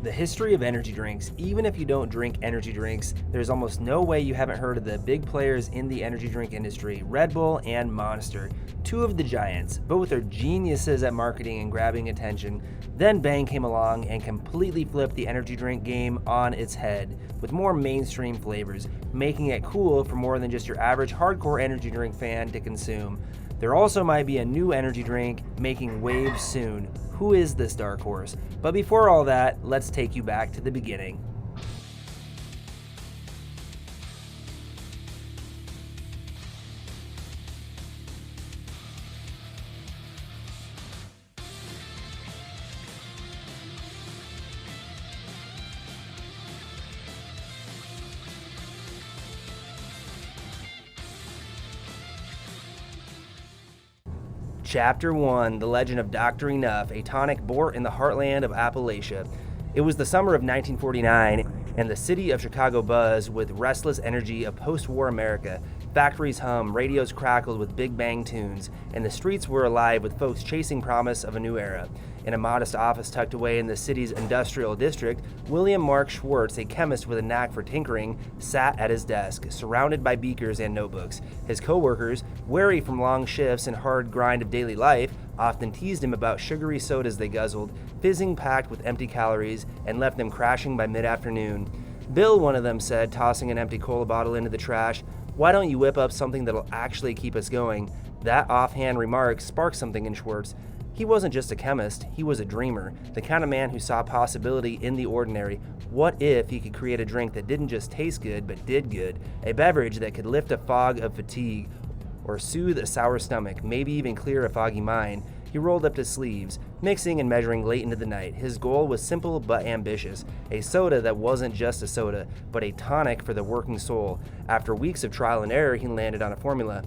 The history of energy drinks. Even if you don't drink energy drinks, there's almost no way you haven't heard of the big players in the energy drink industry, Red Bull and Monster. Two of the giants. Both are geniuses at marketing and grabbing attention. Then Bang came along and completely flipped the energy drink game on its head with more mainstream flavors, making it cool for more than just your average hardcore energy drink fan to consume. There also might be a new energy drink making waves soon. Who is this dark horse? But before all that, let's take you back to the beginning. Chapter 1, The Legend of Dr. Enough, a tonic born in the heartland of Appalachia. It was the summer of 1949, and the city of Chicago buzzed with restless energy of post-war America. Factories hummed, radios crackled with Big Bang tunes, and the streets were alive with folks chasing promise of a new era. In a modest office tucked away in the city's industrial district, William Mark Schwartz, a chemist with a knack for tinkering, sat at his desk, surrounded by beakers and notebooks. His co-workers, weary from long shifts and hard grind of daily life, often teased him about sugary sodas they guzzled, fizzing packed with empty calories, and left them crashing by mid-afternoon. "Bill," one of them said, tossing an empty cola bottle into the trash, "why don't you whip up something that'll actually keep us going?" That offhand remark sparked something in Schwartz. He wasn't just a chemist, he was a dreamer, the kind of man who saw possibility in the ordinary. What if he could create a drink that didn't just taste good, but did good? A beverage that could lift a fog of fatigue, or soothe a sour stomach, maybe even clear a foggy mind. He rolled up his sleeves, mixing and measuring late into the night. His goal was simple but ambitious, a soda that wasn't just a soda, but a tonic for the working soul. After weeks of trial and error, he landed on a formula.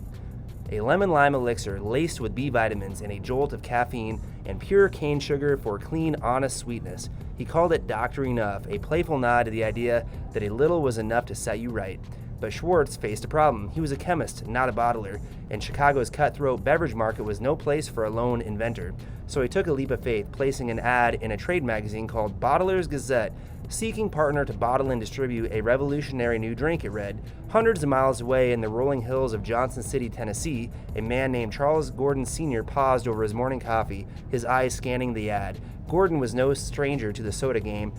A lemon-lime elixir laced with B vitamins and a jolt of caffeine and pure cane sugar for clean, honest sweetness. He called it Dr. Enough, a playful nod to the idea that a little was enough to set you right. But Schwartz faced a problem. He was a chemist, not a bottler, and Chicago's cutthroat beverage market was no place for a lone inventor. So he took a leap of faith, placing an ad in a trade magazine called Bottler's Gazette, seeking partner to bottle and distribute a revolutionary new drink, it read. Hundreds of miles away in the rolling hills of Johnson City, Tennessee, a man named Charles Gordon Sr. paused over his morning coffee, his eyes scanning the ad. Gordon was no stranger to the soda game.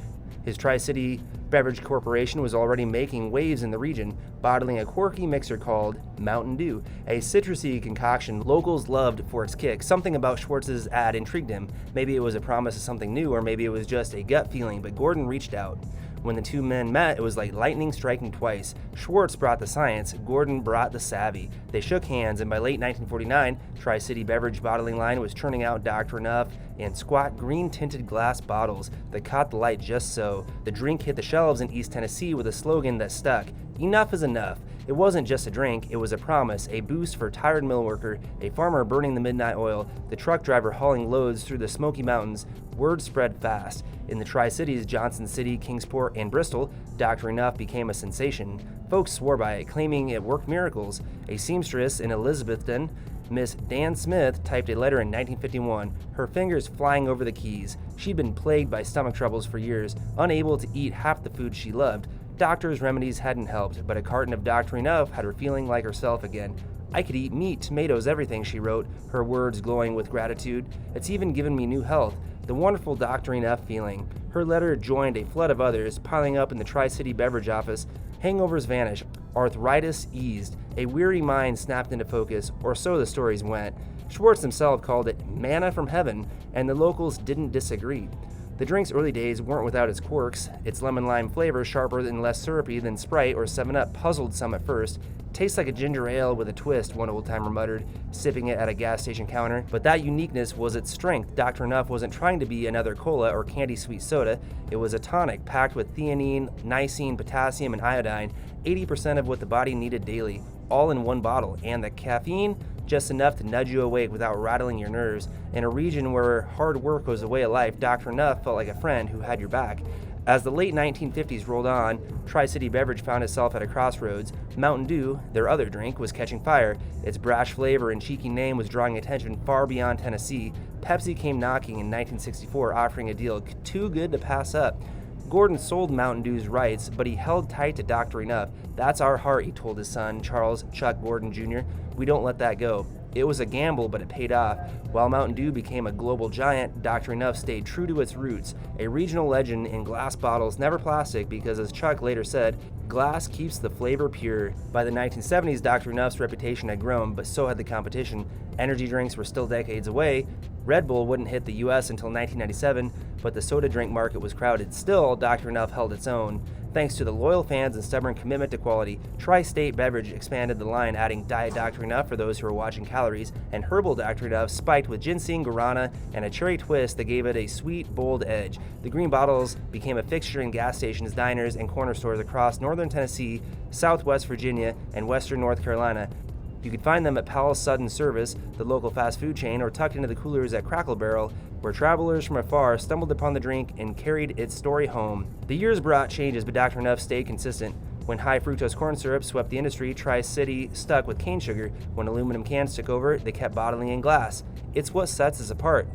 His Tri-City Beverage Corporation was already making waves in the region, bottling a quirky mixer called Mountain Dew, a citrusy concoction locals loved for its kick. Something about Schwartz's ad intrigued him. Maybe it was a promise of something new, or maybe it was just a gut feeling, but Gordon reached out. When the two men met, it was like lightning striking twice. Schwartz brought the science, Gordon brought the savvy. They shook hands, and by late 1949, Tri-City Beverage Bottling Line was churning out Dr. Enough in squat green-tinted glass bottles that caught the light just so. The drink hit the shelves in East Tennessee with a slogan that stuck: "Enough is enough." It wasn't just a drink, it was a promise, a boost for a tired mill worker, a farmer burning the midnight oil, the truck driver hauling loads through the Smoky Mountains. Word spread fast. In the Tri-Cities, Johnson City, Kingsport, and Bristol, Dr. Enough became a sensation. Folks swore by it, claiming it worked miracles. A seamstress in Elizabethton, Miss Dan Smith, typed a letter in 1951, her fingers flying over the keys. She'd been plagued by stomach troubles for years, unable to eat half the food she loved. Doctors' remedies hadn't helped, but a carton of Dr. Enough had her feeling like herself again. "I could eat meat, tomatoes, everything," she wrote, her words glowing with gratitude. "It's even given me new health. The wonderful Dr. Enough feeling." Her letter joined a flood of others, piling up in the Tri-City Beverage office. Hangovers vanished, arthritis eased, a weary mind snapped into focus, or so the stories went. Schwartz himself called it manna from heaven, and the locals didn't disagree. The drink's early days weren't without its quirks. Its lemon-lime flavor, sharper and less syrupy than Sprite or 7-Up, puzzled some at first. "Tastes like a ginger ale with a twist," one old-timer muttered, sipping it at a gas station counter. But that uniqueness was its strength. Dr. Enough wasn't trying to be another cola or candy-sweet soda. It was a tonic packed with theanine, lysine, potassium, and iodine, 80% of what the body needed daily, all in one bottle. And the caffeine? Just enough to nudge you awake without rattling your nerves. In a region where hard work was a way of life, Dr. Enough felt like a friend who had your back. As the late 1950s rolled on, Tri-City Beverage found itself at a crossroads. Mountain Dew, their other drink, was catching fire. Its brash flavor and cheeky name was drawing attention far beyond Tennessee. Pepsi came knocking in 1964, offering a deal too good to pass up. Gordon sold Mountain Dew's rights, but he held tight to Dr. Enough. "That's our heart," he told his son, Charles Chuck Gordon Jr. "We don't let that go." It was a gamble, but it paid off. While Mountain Dew became a global giant, Dr. Enough stayed true to its roots, a regional legend in glass bottles, never plastic, because as Chuck later said, glass keeps the flavor pure. By the 1970s, Dr. Enough's reputation had grown, but so had the competition. Energy drinks were still decades away. Red Bull wouldn't hit the US until 1997, but the soda drink market was crowded. Still, Dr. Enough held its own. Thanks to the loyal fans and stubborn commitment to quality, Tri-State Beverage expanded the line, adding Diet Dr. Enough for those who were watching calories, and Herbal Dr. Enough spiked with ginseng, guarana, and a cherry twist that gave it a sweet, bold edge. The green bottles became a fixture in gas stations, diners, and corner stores across northern Tennessee, southwest Virginia, and western North Carolina. You could find them at Powell's Sudden Service, the local fast food chain, or tucked into the coolers at Crackle Barrel, where travelers from afar stumbled upon the drink and carried its story home. The years brought changes, but Dr. Enough stayed consistent. When high fructose corn syrup swept the industry, Tri-City stuck with cane sugar. When aluminum cans took over, they kept bottling in glass. It's what sets us apart.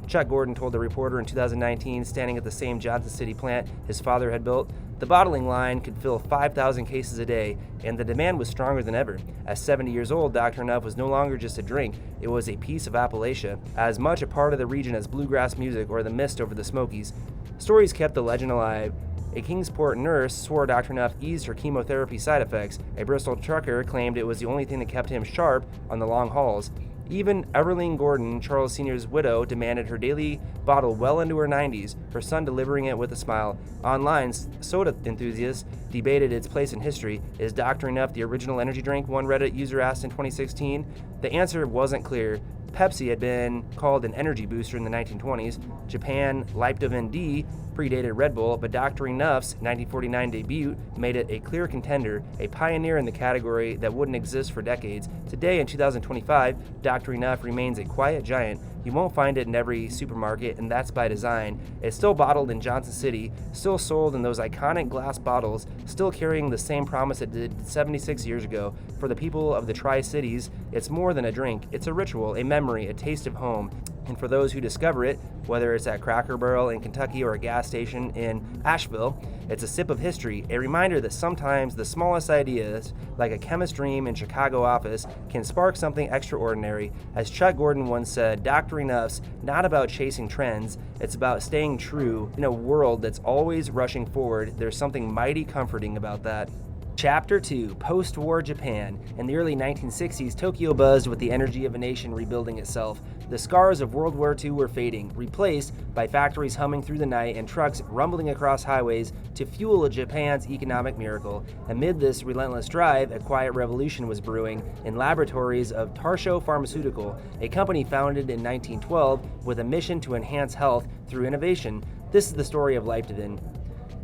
Chuck Gordon told the reporter in 2019, standing at the same Johnson City plant his father had built, "The bottling line could fill 5,000 cases a day, and the demand was stronger than ever." At 70 years old, Dr. Enough was no longer just a drink, it was a piece of Appalachia, as much a part of the region as bluegrass music or the mist over the Smokies. Stories kept the legend alive. A Kingsport nurse swore Dr. Enough eased her chemotherapy side effects. A Bristol trucker claimed it was the only thing that kept him sharp on the long hauls. Even Everline Gordon, Charles Sr.'s widow, demanded her daily bottle well into her 90s, her son delivering it with a smile. Online, soda enthusiasts debated its place in history. Is Dr. Enough the original energy drink? One Reddit user asked in 2016. The answer wasn't clear. Pepsi had been called an energy booster in the 1920s. Japan Liptovin D predated Red Bull, but Dr. Enough's 1949 debut made it a clear contender, a pioneer in the category that wouldn't exist for decades. Today, in 2025, Dr. Enough remains a quiet giant. You won't find it in every supermarket, and that's by design. It's still bottled in Johnson City, still sold in those iconic glass bottles, still carrying the same promise it did 76 years ago. For the people of the Tri-Cities, it's more than a drink. It's a ritual, a memory, a taste of home. And for those who discover it, whether it's at Cracker Barrel in Kentucky or a gas station in Asheville, it's a sip of history, a reminder that sometimes the smallest ideas, like a chemist's dream in Chicago office, can spark something extraordinary. As Chuck Gordon once said, Dr. Enough's not about chasing trends, it's about staying true. In a world that's always rushing forward, there's something mighty comforting about that. Chapter 2, Post-War Japan. In the early 1960s, Tokyo buzzed with the energy of a nation rebuilding itself. The scars of World War II were fading, replaced by factories humming through the night and trucks rumbling across highways to fuel Japan's economic miracle. Amid this relentless drive, a quiet revolution was brewing in laboratories of Tarsho Pharmaceutical, a company founded in 1912 with a mission to enhance health through innovation. This is the story of Liptovin,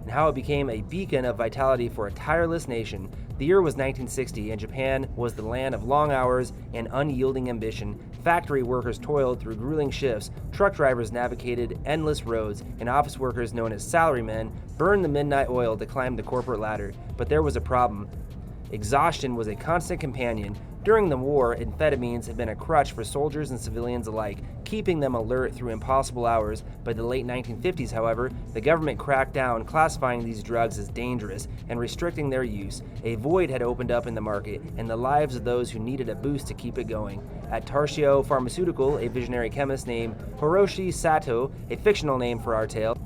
and how it became a beacon of vitality for a tireless nation. The year was 1960, and Japan was the land of long hours and unyielding ambition. Factory workers toiled through grueling shifts, truck drivers navigated endless roads, and office workers known as salarymen burned the midnight oil to climb the corporate ladder. But there was a problem. Exhaustion was a constant companion. During the war, amphetamines had been a crutch for soldiers and civilians alike, keeping them alert through impossible hours. By the late 1950s, however, the government cracked down, classifying these drugs as dangerous and restricting their use. A void had opened up in the market, and the lives of those who needed a boost to keep it going. At Tarsho Pharmaceutical, a visionary chemist named Hiroshi Sato, a fictional name for our tale,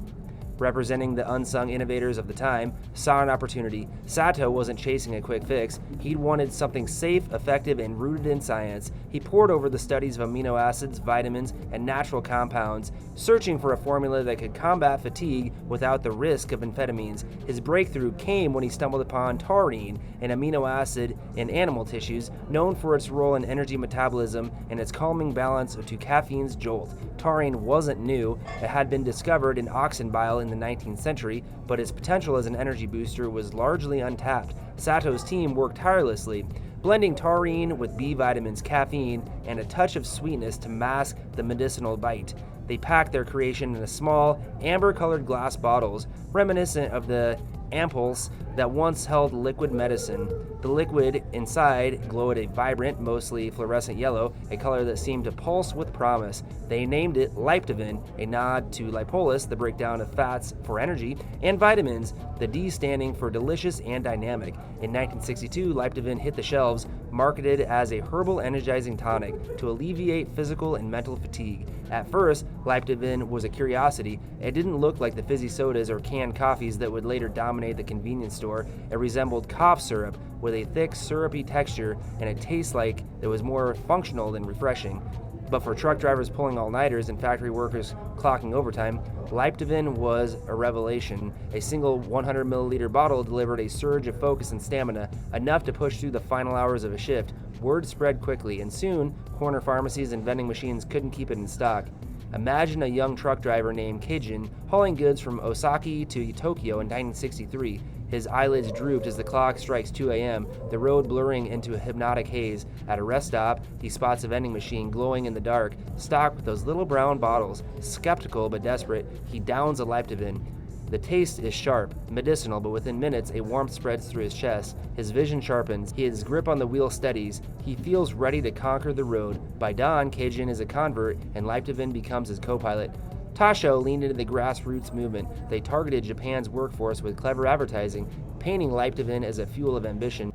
representing the unsung innovators of the time, saw an opportunity. Sato wasn't chasing a quick fix. He wanted something safe, effective, and rooted in science. He pored over the studies of amino acids, vitamins, and natural compounds, searching for a formula that could combat fatigue without the risk of amphetamines. His breakthrough came when he stumbled upon taurine, an amino acid in animal tissues, known for its role in energy metabolism and its calming balance to caffeine's jolt. Taurine wasn't new. It had been discovered in oxen bile in the 19th century, but its potential as an energy booster was largely untapped. Sato's team worked tirelessly, blending taurine with B vitamins, caffeine, and a touch of sweetness to mask the medicinal bite. They packed their creation in a small, amber-colored glass bottles, reminiscent of the ampoules that once held liquid medicine. The liquid inside glowed a vibrant, mostly fluorescent yellow, a color that seemed to pulse with promise. They named it Liptovin, a nod to lipolysis, the breakdown of fats for energy, and vitamins, the D standing for delicious and dynamic. In 1962, Liptovin hit the shelves, marketed as a herbal energizing tonic to alleviate physical and mental fatigue. At first, Liptovin was a curiosity. It didn't look like the fizzy sodas or canned coffees that would later dominate the convenience store. It resembled cough syrup with a thick, syrupy texture and a taste like it was more functional than refreshing. But for truck drivers pulling all-nighters and factory workers clocking overtime, Liptovin was a revelation. A single 100 milliliter bottle delivered a surge of focus and stamina, enough to push through the final hours of a shift. Word spread quickly, and soon, corner pharmacies and vending machines couldn't keep it in stock. Imagine a young truck driver named Keijin hauling goods from Osaka to Tokyo in 1963. His eyelids drooped as the clock strikes 2 a.m., the road blurring into a hypnotic haze. At a rest stop, he spots a vending machine glowing in the dark, stocked with those little brown bottles. Skeptical but desperate, he downs a Liptovin. The taste is sharp, medicinal, but within minutes, a warmth spreads through his chest. His vision sharpens. His grip on the wheel steadies. He feels ready to conquer the road. By dawn, Keijin is a convert, and Liptovin becomes his co-pilot. Tasho leaned into the grassroots movement. They targeted Japan's workforce with clever advertising, painting Liptovin as a fuel of ambition.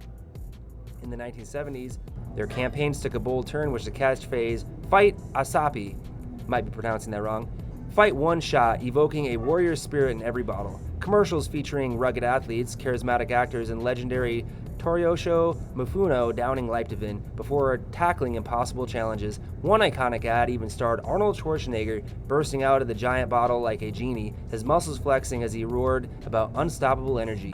In the 1970s, their campaigns took a bold turn, which the catchphrase, "Fight Asapi," might be pronouncing that wrong, fight one shot, evoking a warrior spirit in every bottle. Commercials featuring rugged athletes, charismatic actors, and legendary Toriyosho Mufuno downing Liptovin before tackling impossible challenges. One iconic ad even starred Arnold Schwarzenegger bursting out of the giant bottle like a genie, his muscles flexing as he roared about unstoppable energy.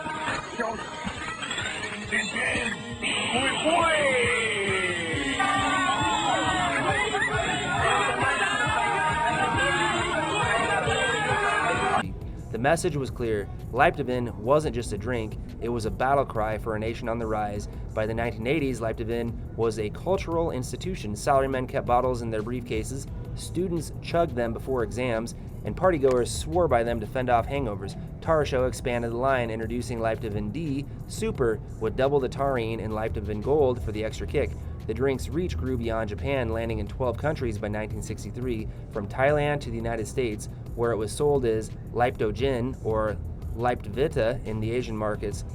The message was clear. Liptovin wasn't just a drink, it was a battle cry for a nation on the rise. By the 1980s, Liptovin was a cultural institution. Salarymen kept bottles in their briefcases, students chugged them before exams, and partygoers swore by them to fend off hangovers. Tarasho expanded the line, introducing Liptovin D Super with double the taurine and Liptovin Gold for the extra kick. The drink's reach grew beyond Japan, landing in 12 countries by 1963, from Thailand to the United States, where it was sold as Liptojin or Liptvita in the Asian markets.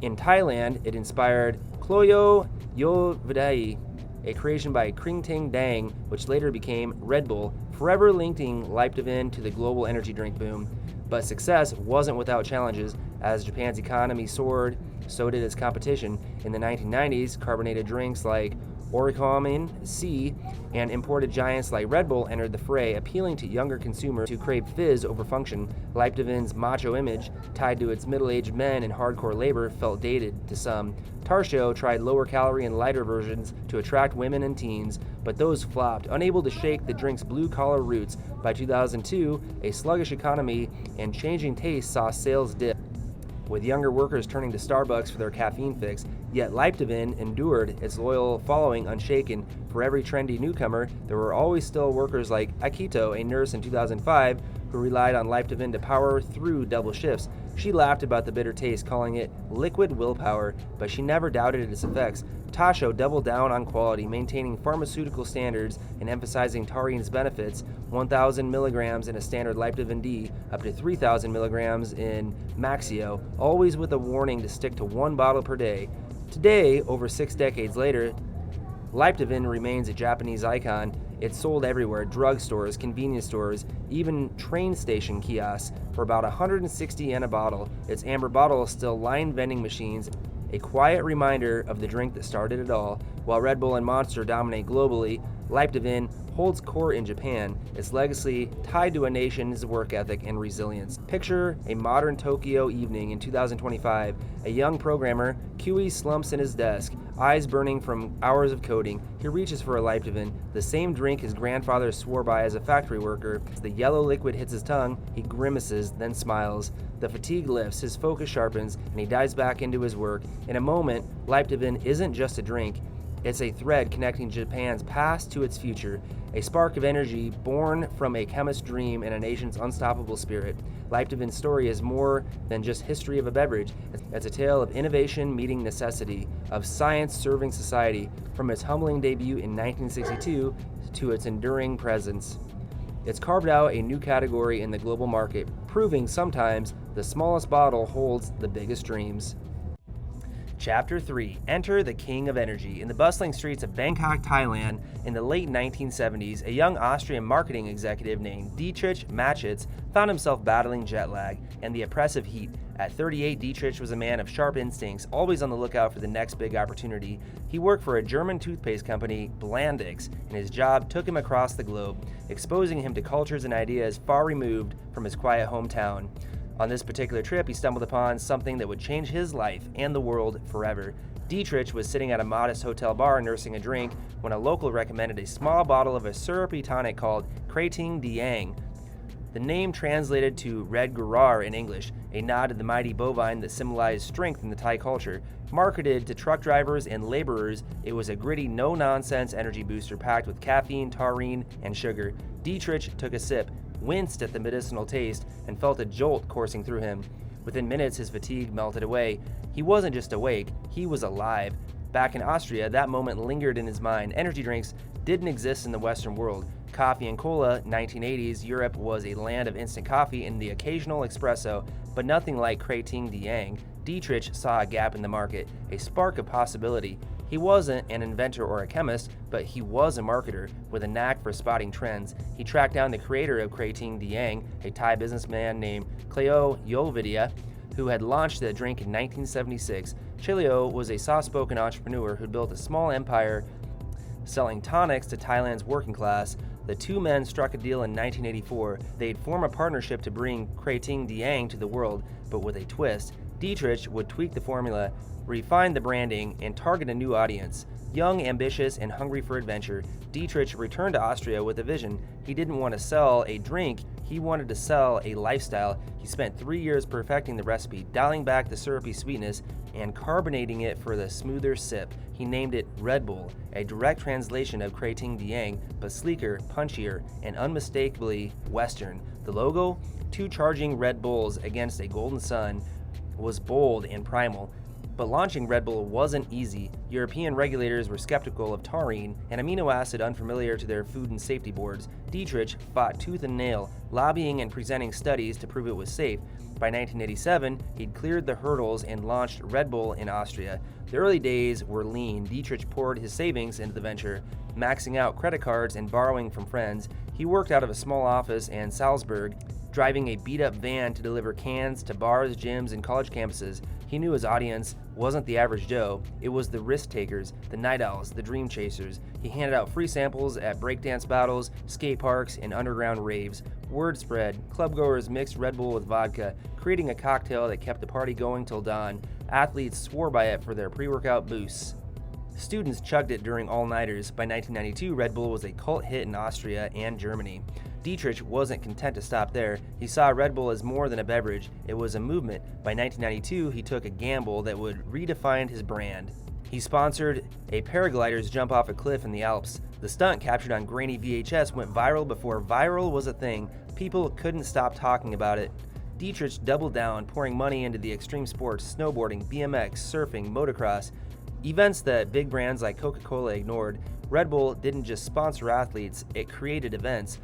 In Thailand, it inspired Kloyo Yovidai, a creation by Kringting Dang, which later became Red Bull, forever linking Liptovin to the global energy drink boom. But success wasn't without challenges. As Japan's economy soared, so did its competition. In the 1990s, carbonated drinks like Orichalmin C and imported giants like Red Bull entered the fray, appealing to younger consumers who crave fizz over function. Liptovin's macho image, tied to its middle-aged men and hardcore labor, felt dated to some. Tarsho tried lower-calorie and lighter versions to attract women and teens, but those flopped, unable to shake the drink's blue-collar roots. By 2002, a sluggish economy and changing tastes saw sales dip, with younger workers turning to Starbucks for their caffeine fix. Yet Liptovin endured, its loyal following unshaken. For every trendy newcomer, there were always still workers like Akito, a nurse in 2005, who relied on Liptovin to power through double shifts. She laughed about the bitter taste, calling it liquid willpower, but she never doubted its effects. Tasho doubled down on quality, maintaining pharmaceutical standards and emphasizing taurine's benefits, 1,000 milligrams in a standard Liptovin D, up to 3,000 milligrams in Maxio, always with a warning to stick to one bottle per day. Today, over 6 decades later, Liptovin remains a Japanese icon. It's sold everywhere, drugstores, convenience stores, even train station kiosks, for about 160 yen a bottle. Its amber bottle still line vending machines, a quiet reminder of the drink that started it all. While Red Bull and Monster dominate globally, Liptovin holds court in Japan, its legacy tied to a nation's work ethic and resilience. Picture a modern Tokyo evening in 2025. A young programmer, Kiwi, slumps in his desk, eyes burning from hours of coding. He reaches for a Liptovin, the same drink his grandfather swore by as a factory worker. As the yellow liquid hits his tongue, he grimaces, then smiles. The fatigue lifts, his focus sharpens, and he dives back into his work. In a moment, Liptovin isn't just a drink. It's a thread connecting Japan's past to its future, a spark of energy born from a chemist's dream and a nation's unstoppable spirit. Leiptoven's story is more than just history of a beverage. It's a tale of innovation meeting necessity, of science serving society, from its humbling debut in 1962 to its enduring presence. It's carved out a new category in the global market, proving sometimes the smallest bottle holds the biggest dreams. Chapter 3. Enter the King of Energy. In the bustling streets of Bangkok, Thailand, in the late 1970s, a young Austrian marketing executive named Dietrich Matschitz found himself battling jet lag and the oppressive heat. At 38, Dietrich was a man of sharp instincts, always on the lookout for the next big opportunity. He worked for a German toothpaste company, Blandix, and his job took him across the globe, exposing him to cultures and ideas far removed from his quiet hometown. On this particular trip, he stumbled upon something that would change his life and the world forever. Dietrich was sitting at a modest hotel bar nursing a drink when a local recommended a small bottle of a syrupy tonic called Crani-Yum. The name translated to Red Gurar in English, a nod to the mighty bovine that symbolized strength in the Thai culture. Marketed to truck drivers and laborers, it was a gritty, no-nonsense energy booster packed with caffeine, taurine, and sugar. Dietrich took a sip, winced at the medicinal taste, and felt a jolt coursing through him. Within minutes, his fatigue melted away. He wasn't just awake, he was alive. Back in Austria, that moment lingered in his mind. Energy drinks didn't exist in the Western world. Coffee and cola, 1980s, Europe was a land of instant coffee and the occasional espresso, but nothing like Crani-Yum. Dietrich saw a gap in the market, a spark of possibility. He wasn't an inventor or a chemist, but he was a marketer with a knack for spotting trends. He tracked down the creator of Crani-Yum, a Thai businessman named Cleo Yovidia, who had launched the drink in 1976. Cleo was a soft-spoken entrepreneur who built a small empire selling tonics to Thailand's working class. The two men struck a deal in 1984. They'd form a partnership to bring Crani-Yum to the world, but with a twist. Dietrich would tweak the formula, refine the branding, and target a new audience. Young, ambitious, and hungry for adventure, Dietrich returned to Austria with a vision. He didn't want to sell a drink, he wanted to sell a lifestyle. He spent 3 years perfecting the recipe, dialing back the syrupy sweetness and carbonating it for the smoother sip. He named it Red Bull, a direct translation of Crani-Yum, but sleeker, punchier, and unmistakably Western. The logo, two charging Red Bulls against a golden sun, was bold and primal. But launching Red Bull wasn't easy. European regulators were skeptical of taurine, an amino acid unfamiliar to their food and safety boards. Dietrich fought tooth and nail, lobbying and presenting studies to prove it was safe. By 1987, he'd cleared the hurdles and launched Red Bull in Austria. The early days were lean. Dietrich poured his savings into the venture, maxing out credit cards and borrowing from friends. He worked out of a small office in Salzburg, driving a beat-up van to deliver cans to bars, gyms, and college campuses. He knew his audience wasn't the average Joe. It was the risk takers, the night owls, the dream chasers. He handed out free samples at breakdance battles, skate parks, and underground raves. Word spread. Clubgoers mixed Red Bull with vodka, creating a cocktail that kept the party going till dawn. Athletes swore by it for their pre-workout boosts. Students chugged it during all-nighters. By 1992, Red Bull was a cult hit in Austria and Germany. Dietrich wasn't content to stop there. He saw Red Bull as more than a beverage. It was a movement. By 1992, he took a gamble that would redefine his brand. He sponsored a paraglider's jump off a cliff in the Alps. The stunt, captured on grainy VHS, went viral before viral was a thing. People couldn't stop talking about it. Dietrich doubled down, pouring money into the extreme sports, snowboarding, BMX, surfing, motocross, events that big brands like Coca-Cola ignored. Red Bull didn't just sponsor athletes, it created events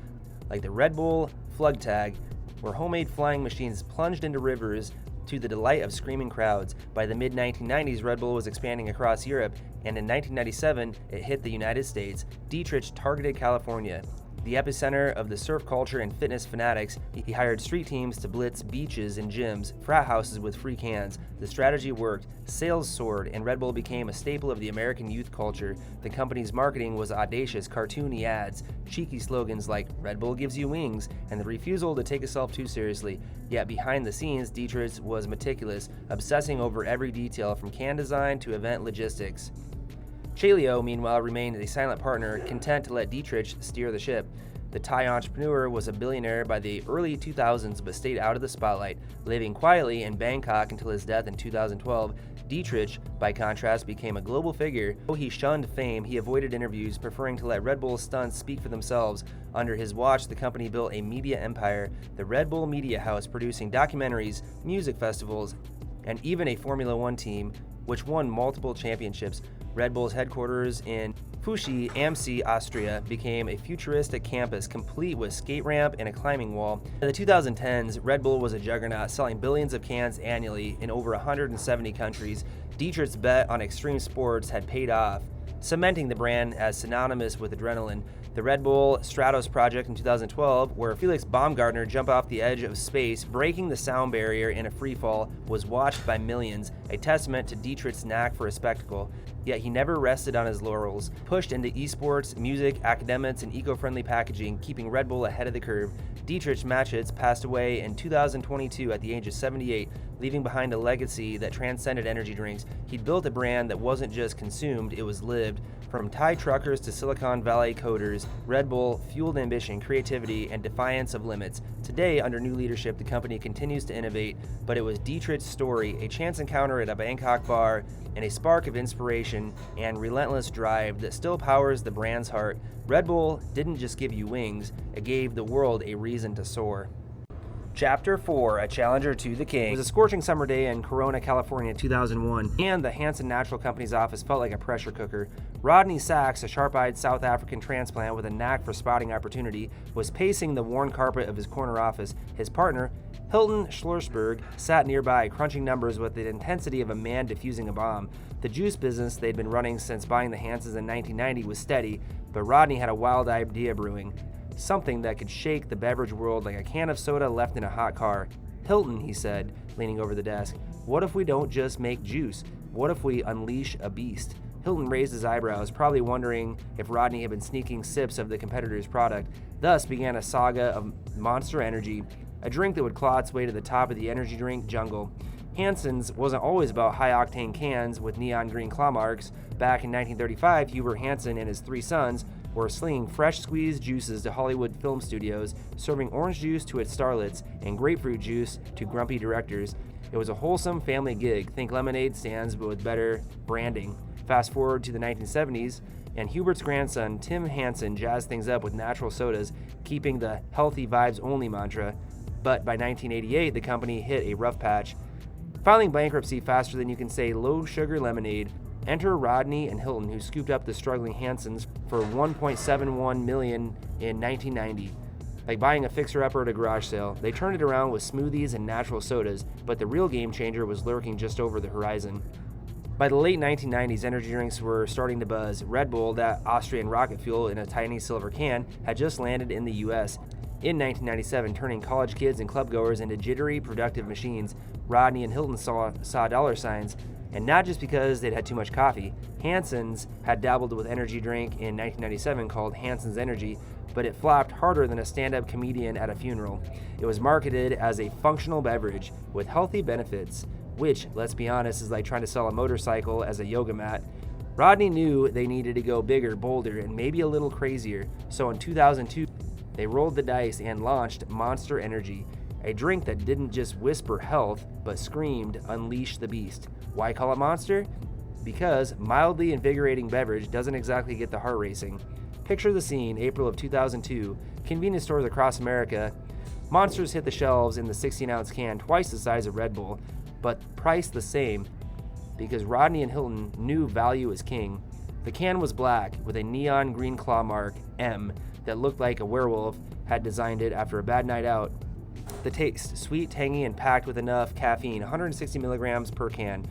like the Red Bull Flug Tag, where homemade flying machines plunged into rivers to the delight of screaming crowds. By the mid-1990s, Red Bull was expanding across Europe, and in 1997, it hit the United States. Dietrich targeted California, the epicenter of the surf culture and fitness fanatics. He hired street teams to blitz beaches and gyms, frat houses with free cans. The strategy worked, sales soared, and Red Bull became a staple of the American youth culture. The company's marketing was audacious, cartoony ads, cheeky slogans like "Red Bull gives you wings," and the refusal to take itself too seriously. Yet behind the scenes, Dietrich was meticulous, obsessing over every detail from can design to event logistics. Chaleo, meanwhile, remained a silent partner, content to let Dietrich steer the ship. The Thai entrepreneur was a billionaire by the early 2000s but stayed out of the spotlight, living quietly in Bangkok until his death in 2012. Dietrich, by contrast, became a global figure. Though he shunned fame, he avoided interviews, preferring to let Red Bull's stunts speak for themselves. Under his watch, the company built a media empire, the Red Bull Media House, producing documentaries, music festivals, and even a Formula One team, which won multiple championships. Red Bull's headquarters in Fushi am See, Austria, became a futuristic campus complete with skate ramp and a climbing wall. In the 2010s, Red Bull was a juggernaut, selling billions of cans annually in over 170 countries. Dietrich's bet on extreme sports had paid off, cementing the brand as synonymous with adrenaline. The Red Bull Stratos project in 2012, where Felix Baumgartner jumped off the edge of space, breaking the sound barrier in a freefall, was watched by millions, a testament to Dietrich's knack for a spectacle. Yet he never rested on his laurels, pushed into esports, music, academics, and eco-friendly packaging, keeping Red Bull ahead of the curve. Dietrich Mateschitz passed away in 2022 at the age of 78, leaving behind a legacy that transcended energy drinks. He'd built a brand that wasn't just consumed, it was lived. From Thai truckers to Silicon Valley coders, Red Bull fueled ambition, creativity, and defiance of limits. Today, under new leadership, the company continues to innovate, but it was Dietrich's story, a chance encounter at a Bangkok bar, and a spark of inspiration and relentless drive that still powers the brand's heart. Red Bull didn't just give you wings, it gave the world a reason to soar. Chapter 4, A Challenger to the King. It was a scorching summer day in Corona, California in 2001, and the Hansen Natural Company's office felt like a pressure cooker. Rodney Sachs, a sharp-eyed South African transplant with a knack for spotting opportunity, was pacing the worn carpet of his corner office. His partner, Hilton Schlossberg, sat nearby, crunching numbers with the intensity of a man defusing a bomb. The juice business they'd been running since buying the Hansens in 1990 was steady, but Rodney had a wild idea brewing. Something that could shake the beverage world like a can of soda left in a hot car. Hilton, he said, leaning over the desk, what if we don't just make juice? What if we unleash a beast? Hilton raised his eyebrows, probably wondering if Rodney had been sneaking sips of the competitor's product. Thus began a saga of Monster Energy, a drink that would claw its way to the top of the energy drink jungle. Hansen's wasn't always about high-octane cans with neon green claw marks. Back in 1935, Hubert Hansen and his three sons were slinging fresh squeezed juices to Hollywood film studios, serving orange juice to its starlets and grapefruit juice to grumpy directors. It was a wholesome family gig, think lemonade stands but with better branding. Fast forward to the 1970s, and Hubert's grandson, Tim Hansen, jazzed things up with natural sodas, keeping the healthy vibes only mantra. But by 1988, the company hit a rough patch, filing bankruptcy faster than you can say low-sugar lemonade. Enter Rodney and Hilton, who scooped up the struggling Hansens for $1.71 million in 1990. Like buying a fixer-upper at a garage sale, they turned it around with smoothies and natural sodas, but the real game changer was lurking just over the horizon. By the late 1990s, energy drinks were starting to buzz. Red Bull, that Austrian rocket fuel in a tiny silver can, had just landed in the U.S. in 1997, turning college kids and clubgoers into jittery, productive machines. Rodney and Hilton saw dollar signs, and not just because they'd had too much coffee. Hansen's had dabbled with energy drink in 1997 called Hansen's Energy, but it flopped harder than a stand-up comedian at a funeral. It was marketed as a functional beverage with healthy benefits, which, let's be honest, is like trying to sell a motorcycle as a yoga mat. Rodney knew they needed to go bigger, bolder, and maybe a little crazier, so in 2002, they rolled the dice and launched Monster Energy, a drink that didn't just whisper health, but screamed, unleash the beast. Why call it Monster? Because mildly invigorating beverage doesn't exactly get the heart racing. Picture the scene, April of 2002, convenience stores across America. Monsters hit the shelves in the 16-ounce can, twice the size of Red Bull, but priced the same, because Rodney and Hilton knew value is king. The can was black, with a neon green claw mark, M, that looked like a werewolf had designed it after a bad night out. The taste, sweet, tangy, and packed with enough caffeine, 160 milligrams per can.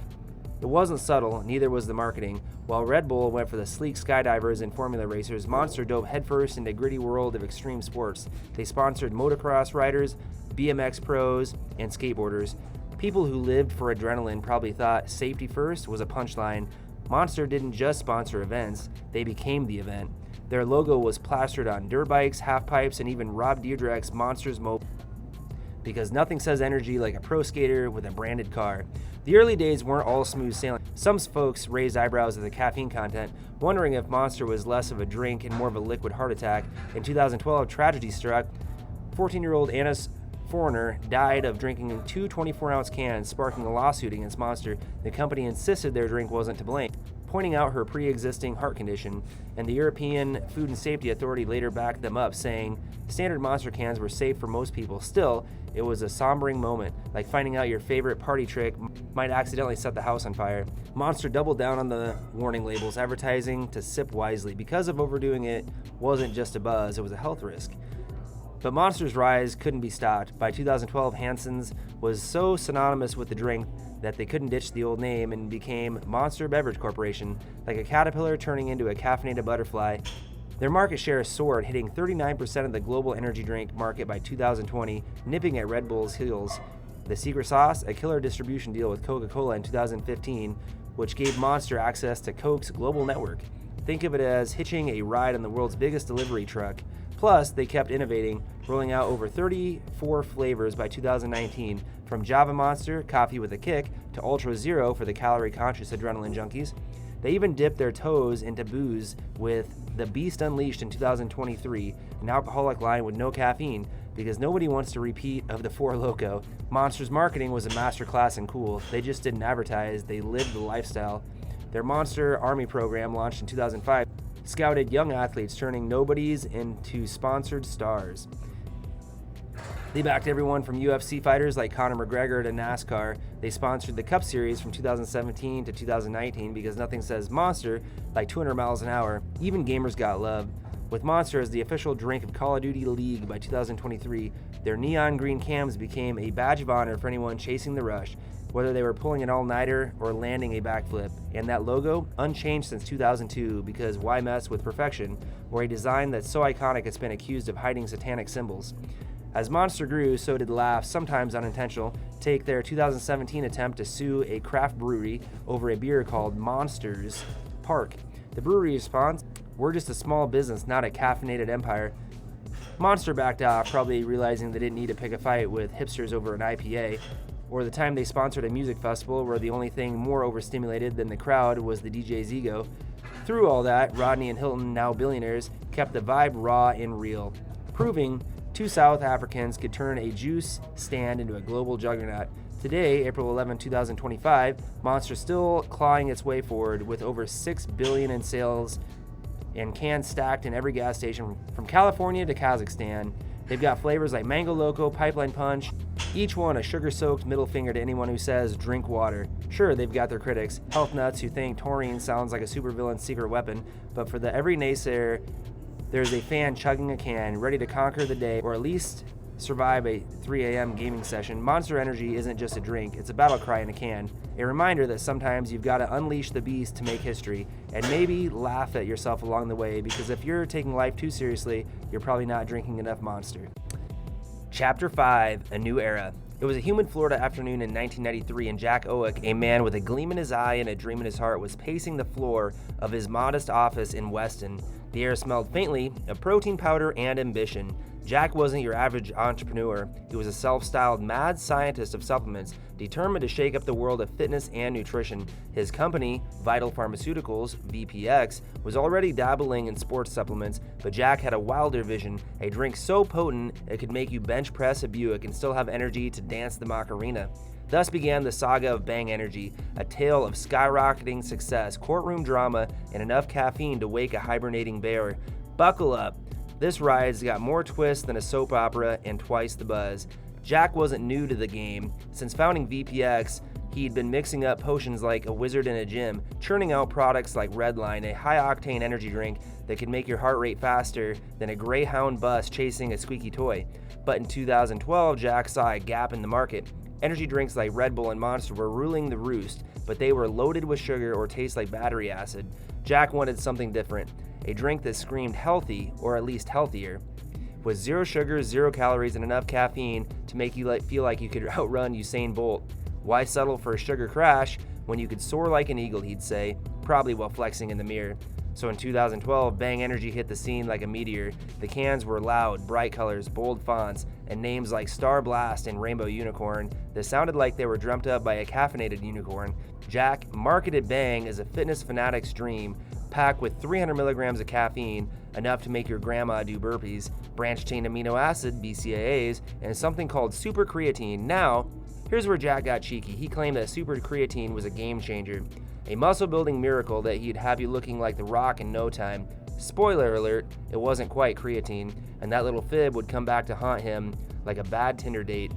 It wasn't subtle, neither was the marketing. While Red Bull went for the sleek skydivers and formula racers, Monster dove headfirst into the gritty world of extreme sports. They sponsored motocross riders, BMX pros, and skateboarders. People who lived for adrenaline probably thought safety first was a punchline. Monster didn't just sponsor events, they became the event. Their logo was plastered on dirt bikes, half pipes, and even Rob Dyrdek's Monsters Mobile. Because nothing says energy like a pro skater with a branded car. The early days weren't all smooth sailing. Some folks raised eyebrows at the caffeine content, wondering if Monster was less of a drink and more of a liquid heart attack. In 2012, tragedy struck. 14-year-old Anna foreigner, died of drinking two 24-ounce cans, sparking a lawsuit against Monster. The company insisted their drink wasn't to blame, pointing out her pre-existing heart condition, and the European Food and Safety Authority later backed them up, saying standard Monster cans were safe for most people. Still, it was a sombering moment, like finding out your favorite party trick might accidentally set the house on fire. Monster doubled down on the warning labels, advertising to sip wisely. Because of overdoing it wasn't just a buzz, it was a health risk. But Monster's rise couldn't be stopped. By 2012, Hansen's was so synonymous with the drink that they couldn't ditch the old name and became Monster Beverage Corporation. Like a caterpillar turning into a caffeinated butterfly, their market share soared, hitting 39% of the global energy drink market by 2020, nipping at Red Bull's heels. The secret sauce, a killer distribution deal with Coca-Cola in 2015, which gave Monster access to Coke's global network. Think of it as hitching a ride on the world's biggest delivery truck. Plus, they kept innovating, rolling out over 34 flavors by 2019, from Java Monster, coffee with a kick, to Ultra Zero for the calorie-conscious adrenaline junkies. They even dipped their toes into booze with The Beast Unleashed in 2023, an alcoholic line with no caffeine, because nobody wants to repeat of the Four Loko. Monster's marketing was a masterclass in cool. They just didn't advertise, they lived the lifestyle. Their Monster Army program, launched in 2005, scouted young athletes, turning nobodies into sponsored stars. They backed everyone from UFC fighters like Conor McGregor to NASCAR. They sponsored the Cup Series from 2017 to 2019 because nothing says Monster like 200 miles an hour. Even gamers got love. With Monster as the official drink of Call of Duty League by 2023, their neon green cans became a badge of honor for anyone chasing the rush, whether they were pulling an all-nighter or landing a backflip. And that logo, unchanged since 2002, because why mess with perfection, or a design that's so iconic it's been accused of hiding satanic symbols. As Monster grew, so did laughs, sometimes unintentional. Take their 2017 attempt to sue a craft brewery over a beer called Monsters Park. The brewery response, "We're just a small business, not a caffeinated empire." Monster backed off, probably realizing they didn't need to pick a fight with hipsters over an IPA. Or the time they sponsored a music festival where the only thing more overstimulated than the crowd was the DJ's ego. Through all that, Rodney and Hilton, now billionaires, kept the vibe raw and real, proving two South Africans could turn a juice stand into a global juggernaut. Today, April 11, 2025, Monster's still clawing its way forward with over $6 billion in sales and cans stacked in every gas station from California to Kazakhstan. They've got flavors like Mango Loco, Pipeline Punch, each one a sugar-soaked middle finger to anyone who says drink water. Sure, they've got their critics, health nuts who think taurine sounds like a supervillain's secret weapon, but for the every naysayer, there's a fan chugging a can, ready to conquer the day, or at least survive a 3 a.m. gaming session. Monster Energy isn't just a drink, it's a battle cry in a can. A reminder that sometimes you've got to unleash the beast to make history, and maybe laugh at yourself along the way, because if you're taking life too seriously, you're probably not drinking enough Monster. Chapter 5, A New Era. It was a humid Florida afternoon in 1993, and Jack Owick, a man with a gleam in his eye and a dream in his heart, was pacing the floor of his modest office in Weston. The air smelled faintly of protein powder and ambition. Jack wasn't your average entrepreneur. He was a self-styled mad scientist of supplements, determined to shake up the world of fitness and nutrition. His company, Vital Pharmaceuticals, VPX, was already dabbling in sports supplements, but Jack had a wilder vision, a drink so potent it could make you bench press a Buick and still have energy to dance the Macarena. Thus began the saga of Bang Energy, a tale of skyrocketing success, courtroom drama, and enough caffeine to wake a hibernating bear. Buckle up. This ride's got more twists than a soap opera and twice the buzz. Jack wasn't new to the game. Since founding VPX, he'd been mixing up potions like a wizard in a gym, churning out products like Redline, a high-octane energy drink that could make your heart rate faster than a Greyhound bus chasing a squeaky toy. But in 2012, Jack saw a gap in the market. Energy drinks like Red Bull and Monster were ruling the roost, but they were loaded with sugar or taste like battery acid. Jack wanted something different, a drink that screamed healthy, or at least healthier, with zero sugar, 0 calories, and enough caffeine to make you feel like you could outrun Usain Bolt. Why settle for a sugar crash when you could soar like an eagle, he'd say, probably while flexing in the mirror. So in 2012, Bang Energy hit the scene like a meteor. The cans were loud, bright colors, bold fonts, and names like Star Blast and Rainbow Unicorn that sounded like they were dreamt up by a caffeinated unicorn. Jack marketed Bang as a fitness fanatic's dream, packed with 300 milligrams of caffeine, enough to make your grandma do burpees, branched-chain amino acid, BCAAs, and something called super creatine. Now, here's where Jack got cheeky. He claimed that super creatine was a game changer, a muscle-building miracle that he'd have you looking like The Rock in no time. Spoiler alert, it wasn't quite creatine, and that little fib would come back to haunt him like a bad Tinder date.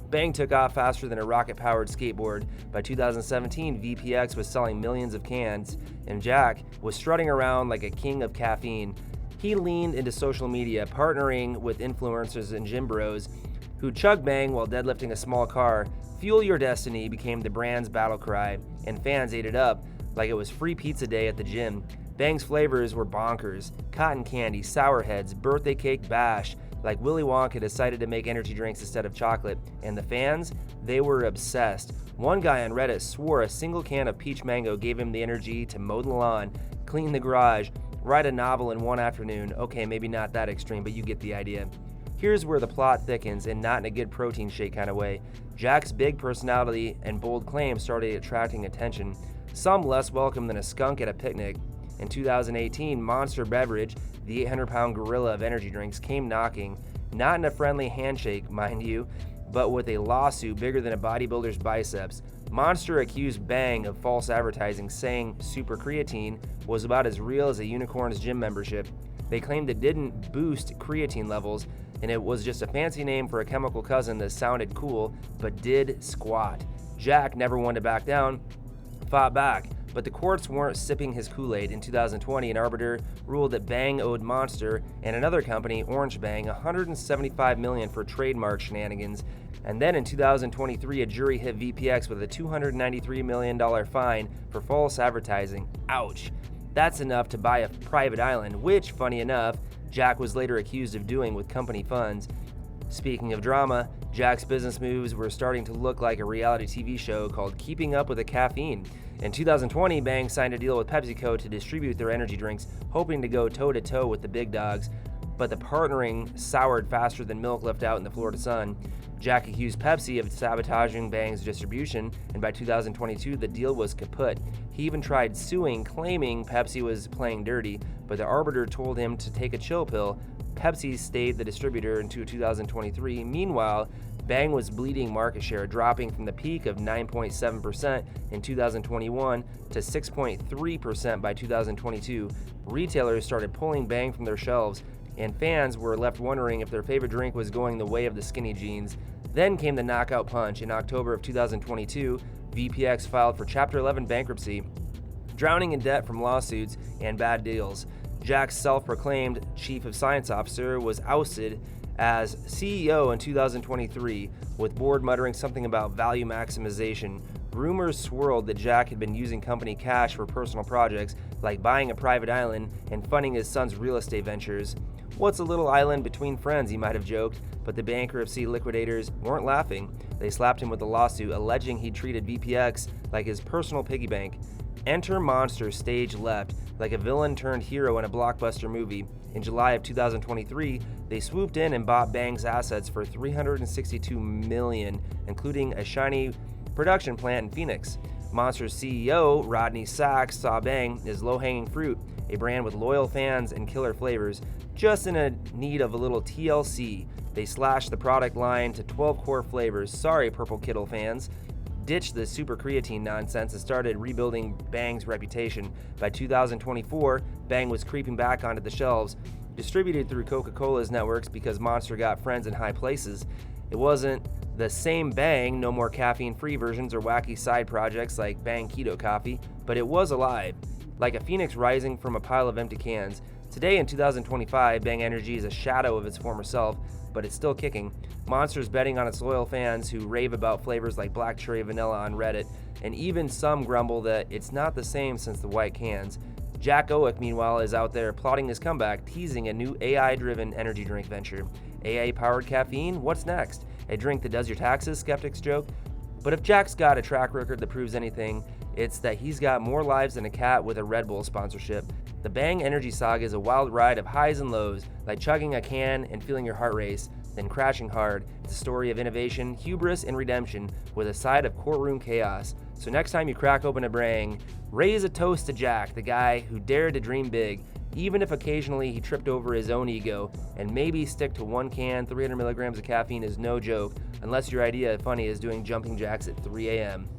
Bang took off faster than a rocket-powered skateboard. By 2017, VPX was selling millions of cans, and Jack was strutting around like a king of caffeine. He leaned into social media, partnering with influencers and gym bros who chug Bang while deadlifting a small car. Fuel Your Destiny became the brand's battle cry, and fans ate it up like it was free pizza day at the gym. Bang's flavors were bonkers: cotton candy, sour heads, birthday cake bash, like Willy Wonka decided to make energy drinks instead of chocolate. And the fans, they were obsessed. One guy on Reddit swore a single can of peach mango gave him the energy to mow the lawn, clean the garage, write a novel in one afternoon. Okay, maybe not that extreme, but you get the idea. Here's where the plot thickens, and not in a good protein shake kind of way. Jack's big personality and bold claims started attracting attention, some less welcome than a skunk at a picnic. In 2018, Monster Beverage, the 800-pound gorilla of energy drinks, came knocking, not in a friendly handshake, mind you, but with a lawsuit bigger than a bodybuilder's biceps. Monster accused Bang of false advertising, saying super creatine was about as real as a unicorn's gym membership. They claimed it didn't boost creatine levels, and it was just a fancy name for a chemical cousin that sounded cool, but did squat. Jack never wanted to back down, fought back, but the courts weren't sipping his Kool-Aid. In 2020, an arbiter ruled that Bang owed Monster and another company, Orange Bang, $175 million for trademark shenanigans. And then in 2023, a jury hit VPX with a $293 million fine for false advertising. Ouch. That's enough to buy a private island, which, funny enough, Jack was later accused of doing with company funds. Speaking of drama, Jack's business moves were starting to look like a reality TV show called Keeping Up with the Caffeine. In 2020, Bang signed a deal with PepsiCo to distribute their energy drinks, hoping to go toe-to-toe with the big dogs, but the partnering soured faster than milk left out in the Florida sun. Jack accused Pepsi of sabotaging Bang's distribution, and by 2022, the deal was kaput. He even tried suing, claiming Pepsi was playing dirty, but the arbiter told him to take a chill pill. Pepsi stayed the distributor into 2023. Meanwhile, Bang was bleeding market share, dropping from the peak of 9.7% in 2021 to 6.3% by 2022. Retailers started pulling Bang from their shelves, and fans were left wondering if their favorite drink was going the way of the skinny jeans. Then came the knockout punch. In October of 2022, VPX filed for Chapter 11 bankruptcy, drowning in debt from lawsuits and bad deals. Jack's self-proclaimed chief of science officer was ousted as CEO in 2023, with board muttering something about value maximization. Rumors swirled that Jack had been using company cash for personal projects like buying a private island and funding his son's real estate ventures. What's a little island between friends, he might have joked, but the bankruptcy liquidators weren't laughing. They slapped him with a lawsuit alleging he treated VPX like his personal piggy bank. Enter Monster stage left, like a villain turned hero in a blockbuster movie. In July of 2023, they swooped in and bought Bang's assets for $362 million, including a shiny production plant in Phoenix. Monster's CEO, Rodney Sachs, saw Bang as low-hanging fruit, a brand with loyal fans and killer flavors, just in a need of a little TLC. They slashed the product line to 12 core flavors. Sorry, Purple Kittle fans. Ditched the super creatine nonsense and started rebuilding Bang's reputation. By 2024, Bang was creeping back onto the shelves, distributed through Coca-Cola's networks because Monster got friends in high places. It wasn't the same Bang, no more caffeine-free versions or wacky side projects like Bang Keto Coffee, but it was alive, like a phoenix rising from a pile of empty cans. Today in 2025, Bang Energy is a shadow of its former self, but it's still kicking. Monster's betting on its loyal fans who rave about flavors like black cherry vanilla on Reddit, and even some grumble that it's not the same since the white cans. Jack Owick, meanwhile, is out there plotting his comeback, teasing a new AI-driven energy drink venture. AI-powered caffeine? What's next? A drink that does your taxes? Skeptics joke. But if Jack's got a track record that proves anything, it's that he's got more lives than a cat with a Red Bull sponsorship. The Bang Energy saga is a wild ride of highs and lows, like chugging a can and feeling your heart race, then crashing hard. It's a story of innovation, hubris, and redemption, with a side of courtroom chaos. So next time you crack open a Brang, raise a toast to Jack, the guy who dared to dream big, even if occasionally he tripped over his own ego, and maybe stick to 1 can. 300 milligrams of caffeine is no joke, unless your idea of funny is doing jumping jacks at 3 a.m.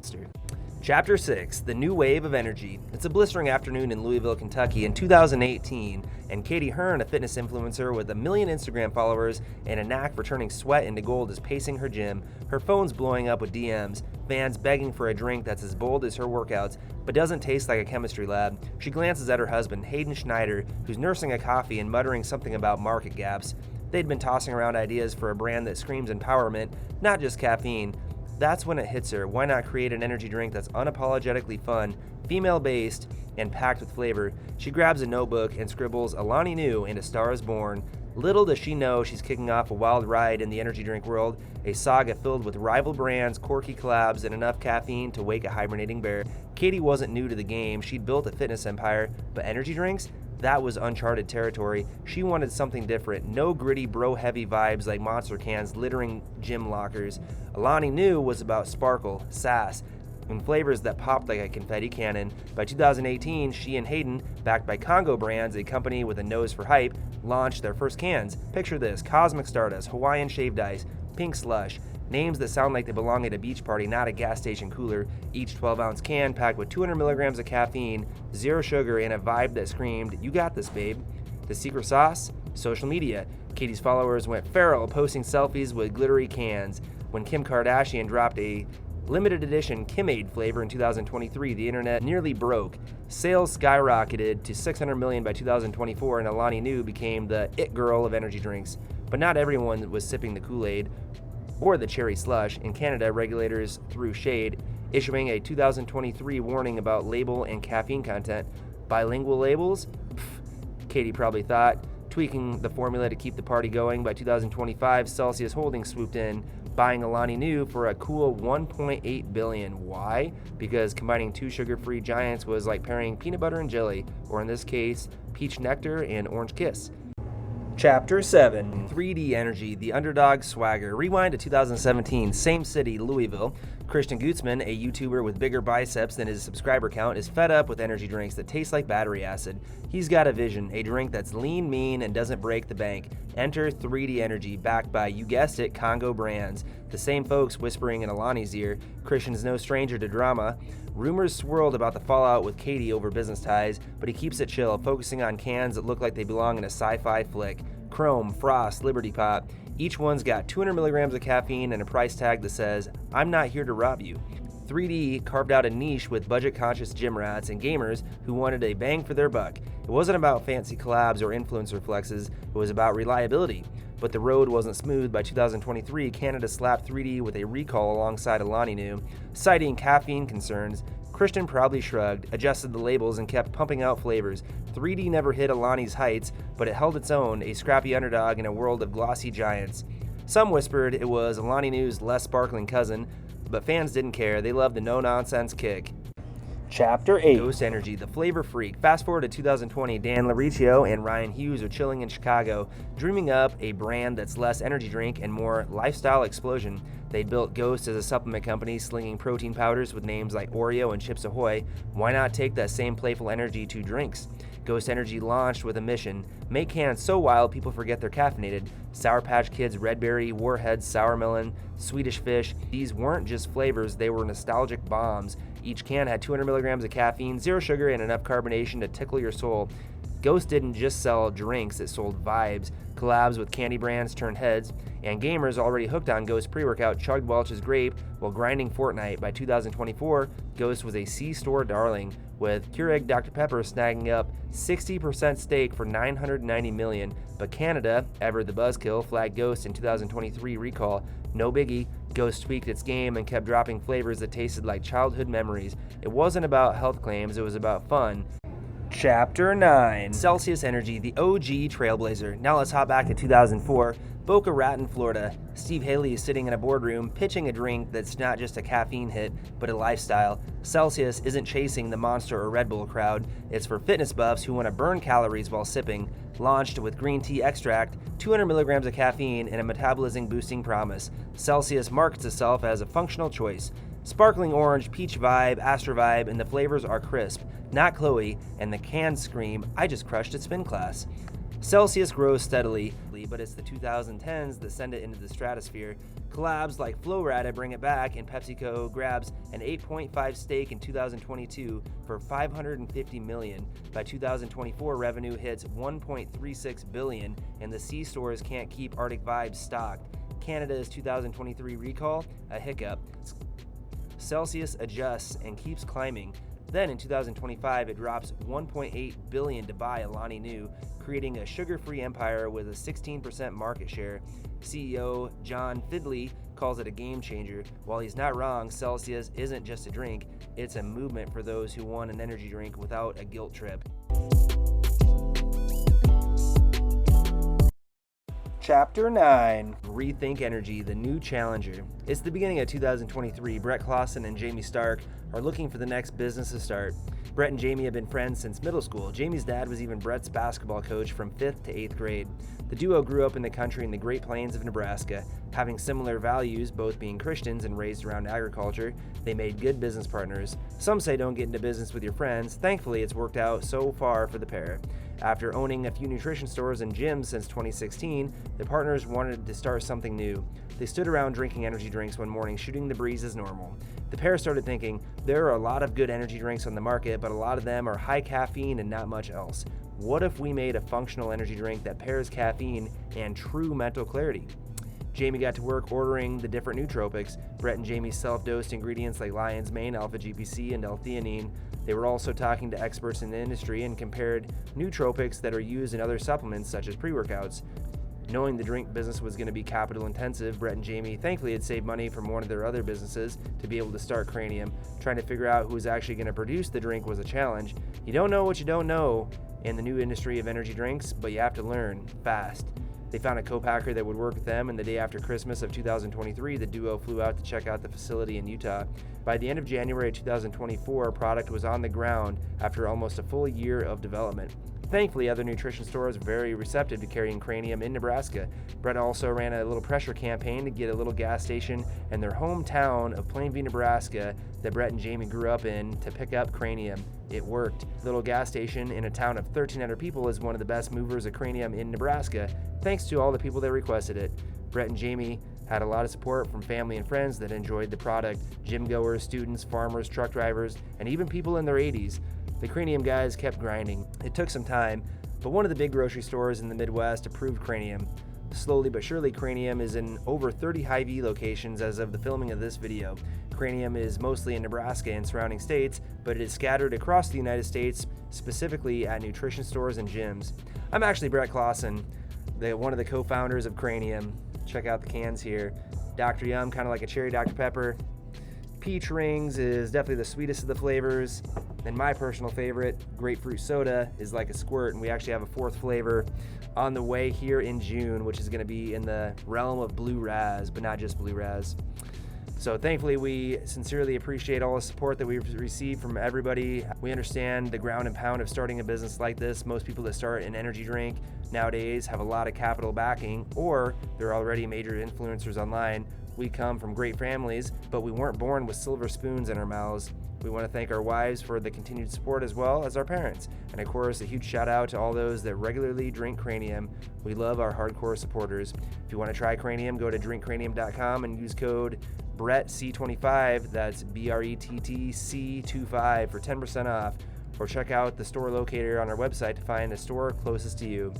Chapter 6, The New Wave of Energy. It's a blistering afternoon in Louisville, Kentucky in 2018, and Katie Hearn, a fitness influencer with 1 million Instagram followers and a knack for turning sweat into gold, is pacing her gym. Her phone's blowing up with DMs, fans begging for a drink that's as bold as her workouts, but doesn't taste like a chemistry lab. She glances at her husband, Hayden Schneider, who's nursing a coffee and muttering something about market gaps. They'd been tossing around ideas for a brand that screams empowerment, not just caffeine. That's when it hits her. Why not create an energy drink that's unapologetically fun, female-based, and packed with flavor? She grabs a notebook and scribbles Alani Nu and A Star Is Born. Little does she know she's kicking off a wild ride in the energy drink world, a saga filled with rival brands, quirky collabs, and enough caffeine to wake a hibernating bear. Katie wasn't new to the game. She'd built a fitness empire, but energy drinks? That was uncharted territory. She wanted something different. No gritty bro-heavy vibes like monster cans littering gym lockers. Alani Nu was about sparkle, sass, and flavors that popped like a confetti cannon. By 2018, she and Hayden, backed by Congo Brands, a company with a nose for hype, launched their first cans. Picture this: Cosmic Stardust, Hawaiian Shaved Ice, Pink Slush. Names that sound like they belong at a beach party, not a gas station cooler. Each 12-ounce can packed with 200 milligrams of caffeine, 0 sugar, and a vibe that screamed, "You got this, babe." The secret sauce? Social media. Katie's followers went feral, posting selfies with glittery cans. When Kim Kardashian dropped a limited edition Kim-Aid flavor in 2023, the internet nearly broke. Sales skyrocketed to 600 million by 2024, and Alani Nu became the it girl of energy drinks. But not everyone was sipping the Kool-Aid or the cherry slush. In Canada, regulators threw shade, issuing a 2023 warning about label and caffeine content. Bilingual labels? Pfft, Katie probably thought. Tweaking the formula to keep the party going, by 2025, Celsius Holdings swooped in, buying Alani Nu for a cool $1.8 billion. Why? Because combining 2 sugar-free giants was like pairing peanut butter and jelly, or in this case, peach nectar and orange kiss. Chapter 7, 3D Energy, the underdog swagger. Rewind to 2017, same city, Louisville. Christian Gutzman, a YouTuber with bigger biceps than his subscriber count, is fed up with energy drinks that taste like battery acid. He's got a vision, a drink that's lean, mean, and doesn't break the bank. Enter 3D Energy, backed by, you guessed it, Congo Brands. The same folks whispering in Alani's ear. Christian's no stranger to drama. Rumors swirled about the fallout with Katie over business ties, but he keeps it chill, focusing on cans that look like they belong in a sci-fi flick. Chrome, Frost, Liberty Pop. Each one's got 200 milligrams of caffeine and a price tag that says, "I'm not here to rob you." 3D carved out a niche with budget-conscious gym rats and gamers who wanted a bang for their buck. It wasn't about fancy collabs or influencer flexes, it was about reliability. But the road wasn't smooth. By 2023, Canada slapped 3D with a recall alongside Alani Nu, citing caffeine concerns. Christian proudly shrugged, adjusted the labels, and kept pumping out flavors. 3D never hit Alani's heights, but it held its own, a scrappy underdog in a world of glossy giants. Some whispered it was Alani Nu's less sparkling cousin, but fans didn't care. They loved the no-nonsense kick. Chapter 8, Ghost Energy, the flavor freak. Fast forward to 2020, Dan Laricchio and Ryan Hughes are chilling in Chicago, dreaming up a brand that's less energy drink and more lifestyle explosion. They built Ghost as a supplement company, slinging protein powders with names like Oreo and Chips Ahoy. Why not take that same playful energy to drinks? Ghost Energy launched with a mission: make cans so wild people forget they're caffeinated. Sour Patch Kids, Red Berry, Warheads, Sour Melon, Swedish Fish. These weren't just flavors, they were nostalgic bombs. Each can had 200 milligrams of caffeine, 0 sugar, and enough carbonation to tickle your soul. Ghost didn't just sell drinks, it sold vibes. Collabs with candy brands turned heads, and gamers already hooked on Ghost pre-workout chugged Welch's grape while grinding Fortnite. By 2024, Ghost was a C-store darling, with Keurig Dr. Pepper snagging up 60% stake for $990 million. But Canada, ever the buzzkill, flagged Ghost in 2023 recall. No biggie, Ghost tweaked its game and kept dropping flavors that tasted like childhood memories. It wasn't about health claims, it was about fun. Chapter 9, Celsius Energy, the OG trailblazer. Now let's hop back to 2004. Boca Raton, Florida. Steve Haley is sitting in a boardroom pitching a drink that's not just a caffeine hit, but a lifestyle. Celsius isn't chasing the Monster or Red Bull crowd. It's for fitness buffs who want to burn calories while sipping. Launched with green tea extract, 200 milligrams of caffeine, and a metabolism-boosting promise, Celsius markets itself as a functional choice. Sparkling orange, peach vibe, astro vibe, and the flavors are crisp, not Chloe, and the cans scream, I just crushed at spin class. Celsius grows steadily, but it's the 2010s that send it into the stratosphere. Collabs like Flow Rida bring it back, and PepsiCo grabs an 8.5 stake in 2022 for $550 million. By 2024, revenue hits $1.36 billion, and the C stores can't keep Arctic Vibes stocked. Canada's 2023 recall, a hiccup. Celsius adjusts and keeps climbing. Then in 2025, it drops $1.8 billion to buy Alani Nu, creating a sugar-free empire with a 16% market share. CEO John Fidley calls it a game changer. While he's not wrong, Celsius isn't just a drink, it's a movement for those who want an energy drink without a guilt trip. Chapter 9, Rethink Energy, the new challenger. It's the beginning of 2023. Brett Clausen and Jamie Stark are looking for the next business to start. Brett and Jamie have been friends since middle school. Jamie's dad was even Brett's basketball coach from 5th to 8th grade. The duo grew up in the country in the Great Plains of Nebraska. Having similar values, both being Christians and raised around agriculture, they made good business partners. Some say don't get into business with your friends. Thankfully, it's worked out so far for the pair. After owning a few nutrition stores and gyms since 2016, the partners wanted to start something new. They stood around drinking energy drinks one morning, shooting the breeze as normal. The pair started thinking, there are a lot of good energy drinks on the market, but a lot of them are high caffeine and not much else. What if we made a functional energy drink that pairs caffeine and true mental clarity? Jamie got to work ordering the different nootropics. Brett and Jamie self-dosed ingredients like lion's mane, alpha-GPC, and L-theanine. They were also talking to experts in the industry and compared nootropics that are used in other supplements such as pre-workouts. Knowing the drink business was going to be capital intensive, Brett and Jamie thankfully had saved money from one of their other businesses to be able to start Crani-Yum. Trying to figure out who was actually going to produce the drink was a challenge. You don't know what you don't know in the new industry of energy drinks, but you have to learn fast. They found a co-packer that would work with them, and the day after Christmas of 2023, the duo flew out to check out the facility in Utah. By the end of January 2024, product was on the ground after almost a full year of development. Thankfully, other nutrition stores were very receptive to carrying Crani-Yum in Nebraska. Brett also ran a little pressure campaign to get a little gas station in their hometown of Plainview, Nebraska, that Brett and Jamie grew up in, to pick up Crani-Yum. It worked. The little gas station in a town of 1,300 people is one of the best movers of Crani-Yum in Nebraska, thanks to all the people that requested it. Brett and Jamie had a lot of support from family and friends that enjoyed the product: gym goers, students, farmers, truck drivers, and even people in their 80s. The Crani-Yum guys kept grinding. It took some time, but one of the big grocery stores in the Midwest approved Crani-Yum. Slowly but surely, Crani-Yum is in over 30 Hy-Vee locations as of the filming of this video. Crani-Yum is mostly in Nebraska and surrounding states, but it is scattered across the United States, specifically at nutrition stores and gyms. I'm actually Brett Clausen, one of the co-founders of Crani-Yum. Check out the cans here. Dr. Yum, kind of like a cherry Dr. Pepper. Peach Rings is definitely the sweetest of the flavors. And my personal favorite, grapefruit soda, is like a squirt, and we actually have a 4th flavor on the way here in June, which is going to be in the realm of blue raz, but not just blue raz. So thankfully, we sincerely appreciate all the support that we've received from everybody. We understand the ground and pound of starting a business like this. Most people that start an energy drink nowadays have a lot of capital backing, or they're already major influencers online. We come from great families, but we weren't born with silver spoons in our mouths. We want to thank our wives for the continued support, as well as our parents. And of course, a huge shout out to all those that regularly drink Crani-Yum. We love our hardcore supporters. If you want to try Crani-Yum, go to drinkcranium.com and use code BRETTC25, that's BRETTC25, for 10% off. Or check out the store locator on our website to find a store closest to you.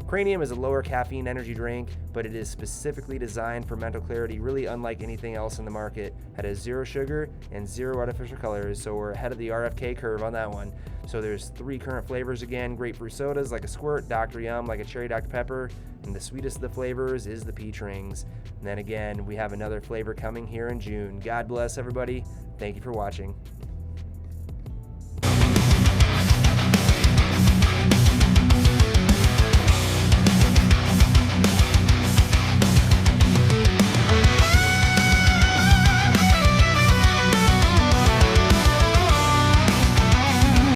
Crani-Yum is a lower caffeine energy drink, but it is specifically designed for mental clarity, really unlike anything else in the market. It has 0 sugar and 0 artificial colors, so we're ahead of the RFK curve on that one. So there's 3 current flavors again: grapefruit sodas like a squirt, Dr. Yum like a cherry Dr. Pepper, and the sweetest of the flavors is the peach rings. And then again, we have another flavor coming here in June. God bless everybody. Thank you for watching.